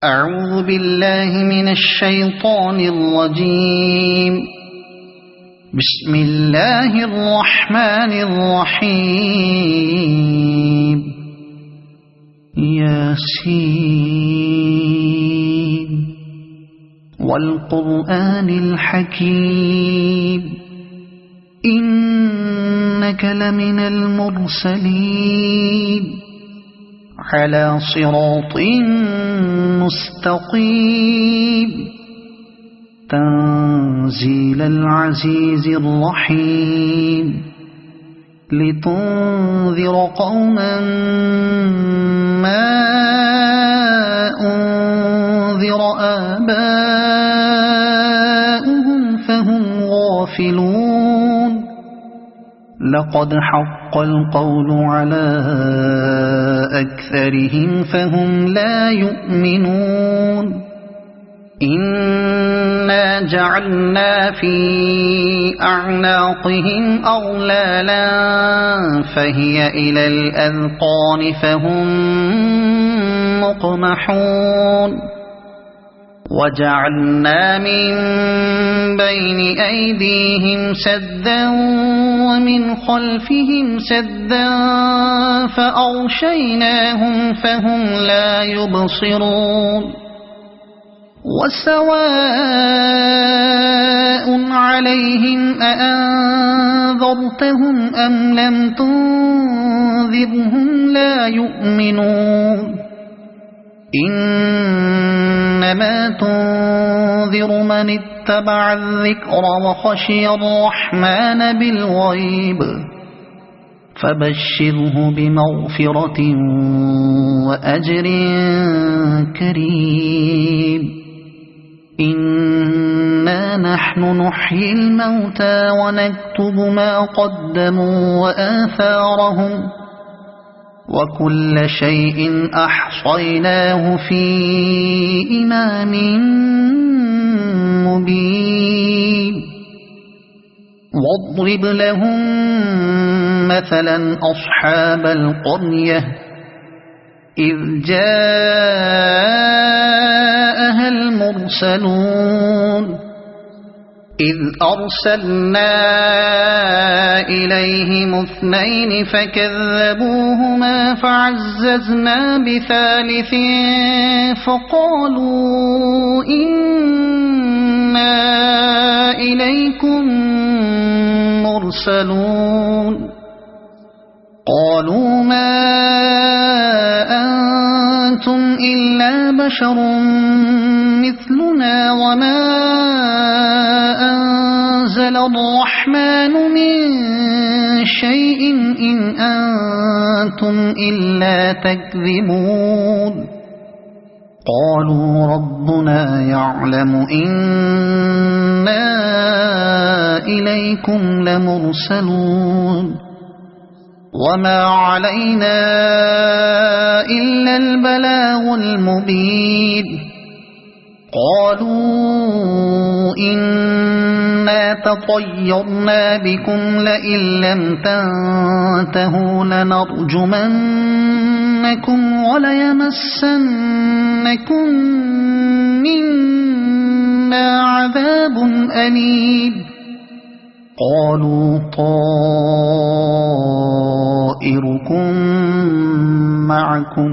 أعوذ بالله من الشيطان الرجيم. بسم الله الرحمن الرحيم. ياسين والقرآن الحكيم إنك لمن المرسلين على صراط مستقيم تنزيل العزيز الرحيم لتنذر قوما ما أنذر آباؤهم فهم غافلون. لقد حق القول على أكثرهم فهم لا يؤمنون. إنا جعلنا في أعناقهم أغلالا فهي إلى الأذقان فهم مقمحون. وجعلنا من بين أيديهم سدا ومن خلفهم سدا فأغشيناهم فهم لا يبصرون. وسواء عليهم أأنذرتهم أم لم تنذرهم لا يؤمنون. إنما تنذر من اتبع الذكر وخشي الرحمن بالغيب فبشره بمغفرة وأجر كريم. إنا نحن نحيي الموتى ونكتب ما قدموا وآثارهم وكل شيء أحصيناه في إمام مبين. واضرب لهم مثلا أصحاب القرية إذ جاءها المرسلون إذ أرسلنا إليهم اثنين فكذبوهما فعززنا بثالث فقالوا إنا إليكم مرسلون. قالوا ما أنتم إلا بشر مثلنا وما أنزل الرحمن من شيء إن أنتم إلا تكذبون. قالوا ربنا يعلم إنا إليكم لمرسلون وما علينا إلا البلاغ المبين. قالوا إنا تطيرنا بكم لئن لم تنتهوا لنرجمنكم وليمسنكم منا عذاب أليم. قالوا طائركم معكم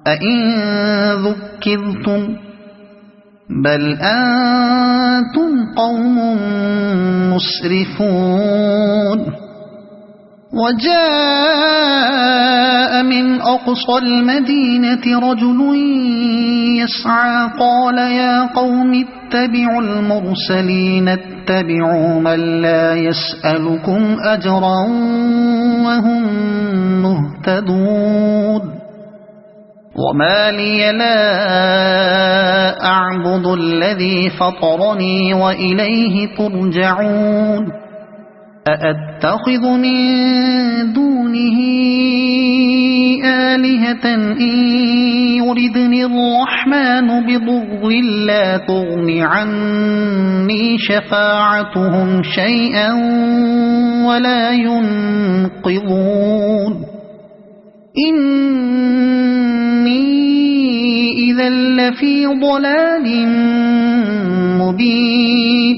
أئن ذكرتم بل أنتم قوم مسرفون. وجاء من أقصى المدينة رجل يسعى قال يا قوم اتبعوا المرسلين اتبعوا من لا يسألكم أجرا وهم مهتدون. وما لي لا أعبد الذي فطرني وإليه ترجعون. أأتخذ من دونه آلهة إن يردني الرحمن بضر لا تغن عني شفاعتهم شيئا ولا ينقذون. إني إذا لفي ضلال مبين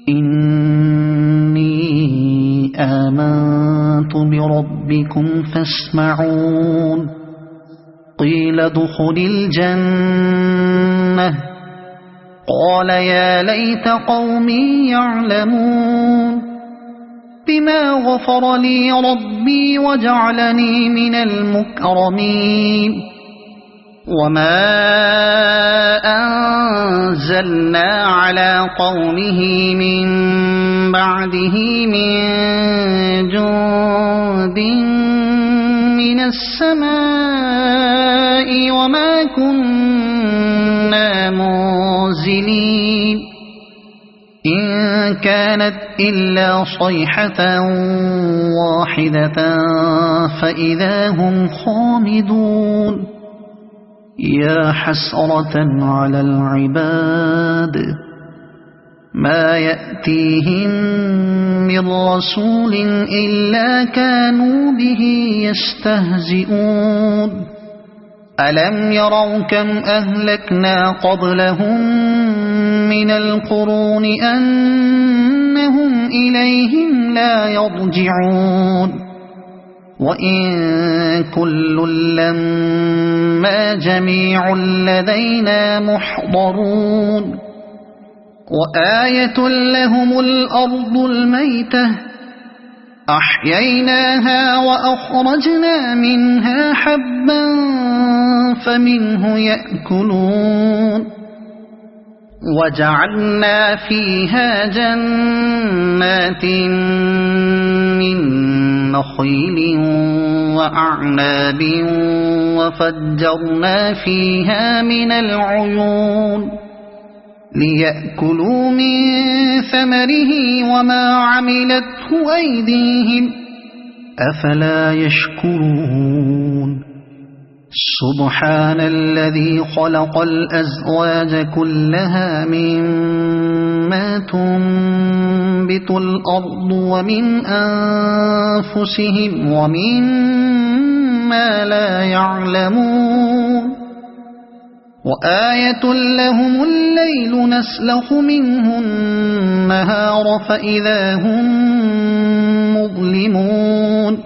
إني آمنت بربكم فاسمعون قيل ادخل الجنة قال يا ليت قومي يعلمون بما غفر لي ربي وجعلني من المكرمين وما أنزلنا على قومه من بعده من جند من السماء وما كنا منزلين إن كانت إلا صيحة واحدة فإذا هم خامدون يا حسرة على العباد ما يأتيهم من رسول إلا كانوا به يستهزئون ألم يروا كم أهلكنا قبلهم من القرون أنهم إليهم لا يرجعون وإن كل لما جميع لدينا محضرون وآية لهم الأرض الميتة أحييناها وأخرجنا منها حبا فمنه يأكلون وجعلنا فيها جنات من نخيل وأعناب وفجرنا فيها من العيون ليأكلوا من ثمره وما عملته أيديهم أفلا يشكرون سبحان الذي خلق الأزواج كلها مما تنبت الأرض ومن أنفسهم ومما لا يعلمون وآية لهم الليل نسلخ منه النهار فإذا هم مظلمون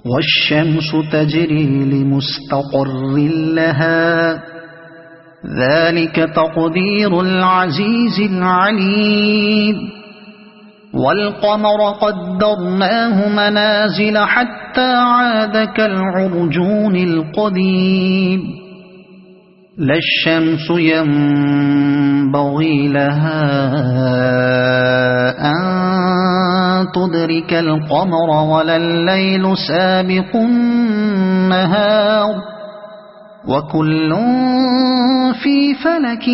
والشمس تجري لمستقر لها ذلك تقدير العزيز العليم والقمر قدرناه منازل حتى عاد كالعرجون القديم لا الشمس ينبغي لها أن تدرك القمر ولا الليل سابق النهار وكل في فلك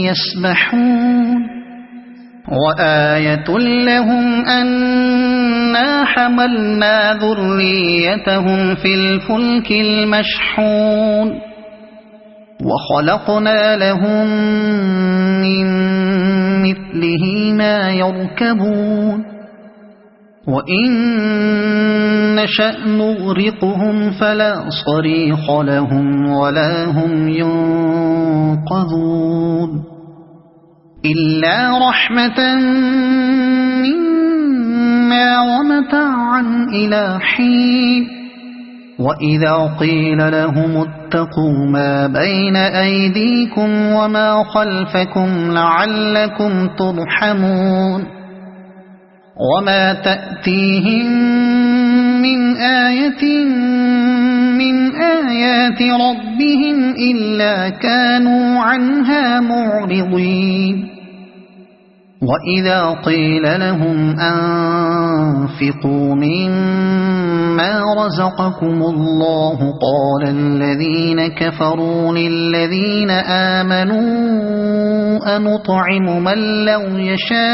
يسبحون وآية لهم أنا حملنا ذريتهم في الفلك المشحون وخلقنا لهم من مثله ما يركبون وإن نشأ نغرقهم فلا صريخ لهم ولا هم ينقذون إلا رحمة منا ومتاعا إلى حين وإذا قيل لهم اتقوا ما بين أيديكم وما خلفكم لعلكم ترحمون وما تأتيهم من آية من آيات ربهم إلا كانوا عنها معرضين وإذا قيل لهم أنفقوا مما رزقكم الله قال الذين كفروا للذين آمنوا أنطعم من لو يشاء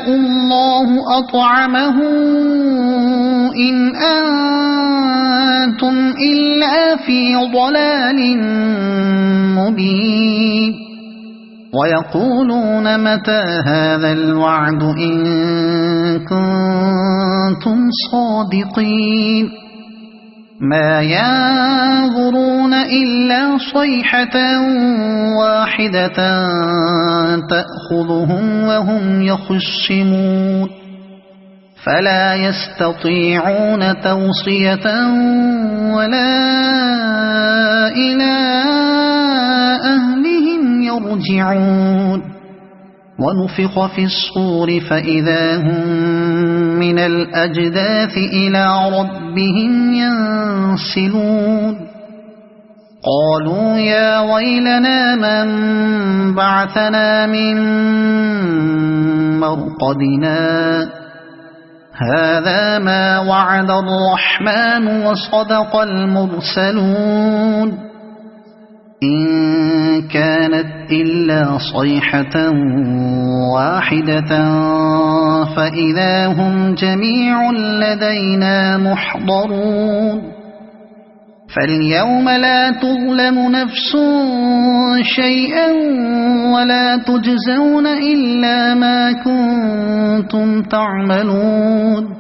الله أطعمه إن أنتم إلا في ضلال مبين ويقولون متى هذا الوعد إن كنتم صادقين ما ينظرون إلا صيحة واحدة تأخذهم وهم يخصمون فلا يستطيعون توصية ولا إلى أهلهم يرجعون ونفخ في الصور فإذا هم من الأجداث إلى ربهم ينسلون قالوا يا ويلنا من بعثنا من مرقدنا هذا ما وعد الرحمن وصدق المرسلون إن كانت إلا صيحة واحدة فإذا هم جميع لدينا محضرون فاليوم لا تظلم نفس شيئا ولا تجزون إلا ما كنتم تعملون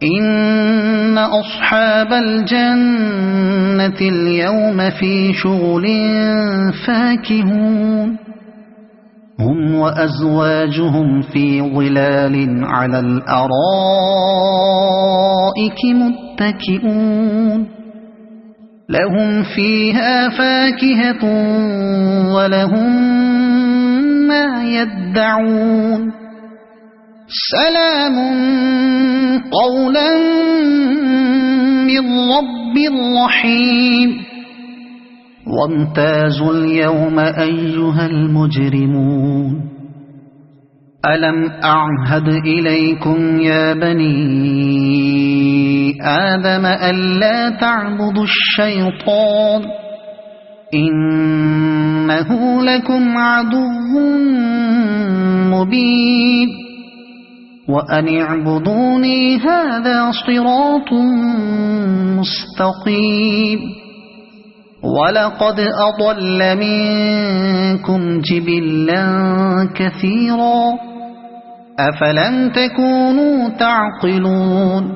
إن أصحاب الجنة اليوم في شغل فاكهون هم وأزواجهم في ظلال على الأرائك متكئون لهم فيها فاكهة ولهم ما يدعون سلام قولا من رب رحيم وامتازوا اليوم أيها المجرمون ألم أعهد إليكم يا بني آدم ألا تعبدوا الشيطان إنه لكم عدو مبين وأن اعبدوني هذا صراط مستقيم ولقد أضل منكم جبلا كثيرا أفلم تكونوا تعقلون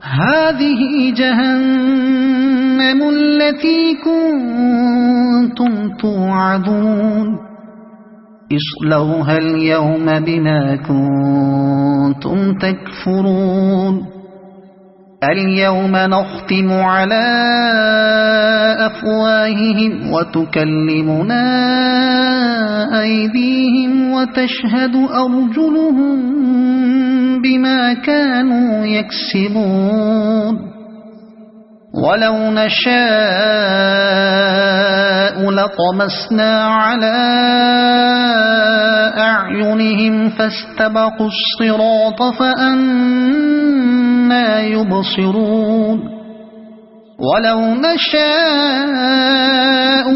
هذه جهنم التي كنتم توعدون اصلوها اليوم بما كنتم تكفرون اليوم نختم على أفواههم وتكلمنا أيديهم وتشهد أرجلهم بما كانوا يكسبون ولو نشاء لطمسنا على أعينهم فاستبقوا الصراط فأنى يبصرون ولو نشاء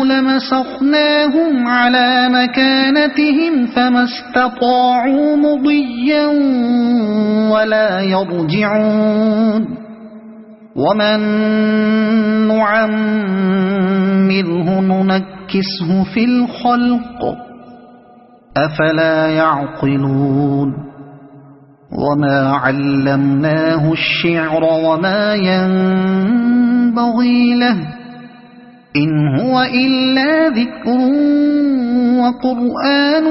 لمسخناهم على مكانتهم فما استطاعوا مضيا ولا يرجعون ومن نعمره ننكسه في الخلق أفلا يعقلون وما علمناه الشعر وما ينبغي له إن هو إلا ذكر وقرآن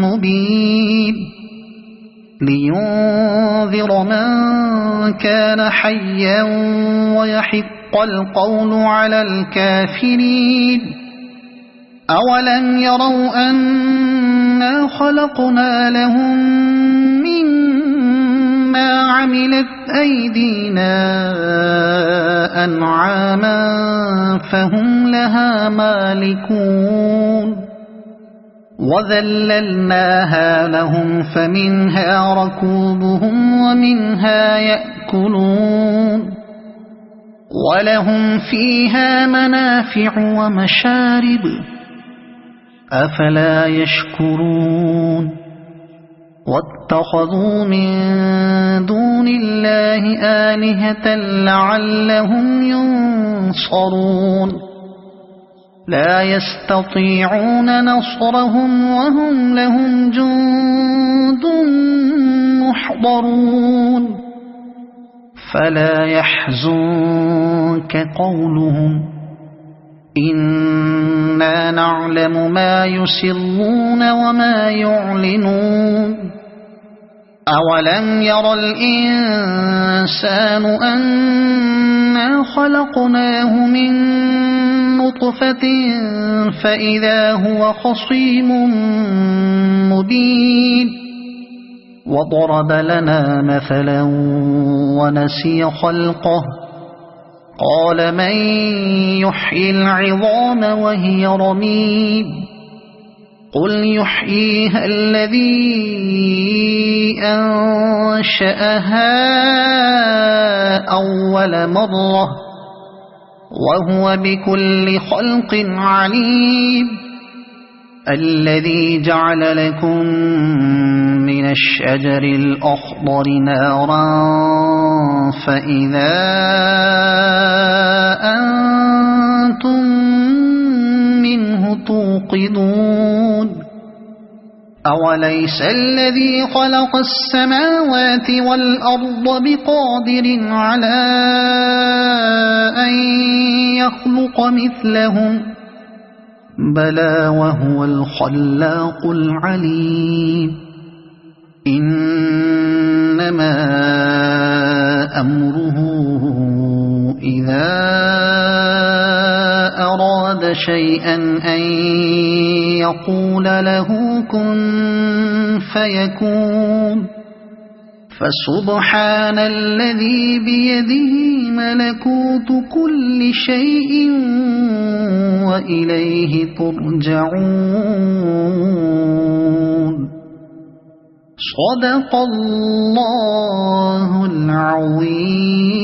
مبين لينذر من كان حيا ويحق القول على الكافرين أولم يروا أنا خلقنا لهم مما عملت أيدينا أنعاما فهم لها مالكون وذللناها لهم فمنها ركوبهم ومنها يأكلون ولهم فيها منافع ومشارب أفلا يشكرون واتخذوا من دون الله آلهة لعلهم ينصرون لا يستطيعون نصرهم وهم لهم جند محضرون فلا يحزنك قولهم إنا نعلم ما يسرون وما يعلنون أولم ير الإنسان أنا خلقناه من نطفة فإذا هو خصيم مبين وضرب لنا مثلا ونسي خلقه قال من يحيي العظام وهي رميم قل يحييها الذي أنشأها أول مرة وهو بكل خلق عليم الذي جعل لكم من الشجر الأخضر نارا فإذا أنتم منه توقدون أوليس الذي خلق السماوات والأرض بقادر على أن يخلق مثلهم بلى وهو الخلاق العليم إنما أمره إذا أراد شيئا أن يقول له كن فيكون فسبحان الذي بيده ملكوت كل شيء وإليه ترجعون صدق الله العظيم.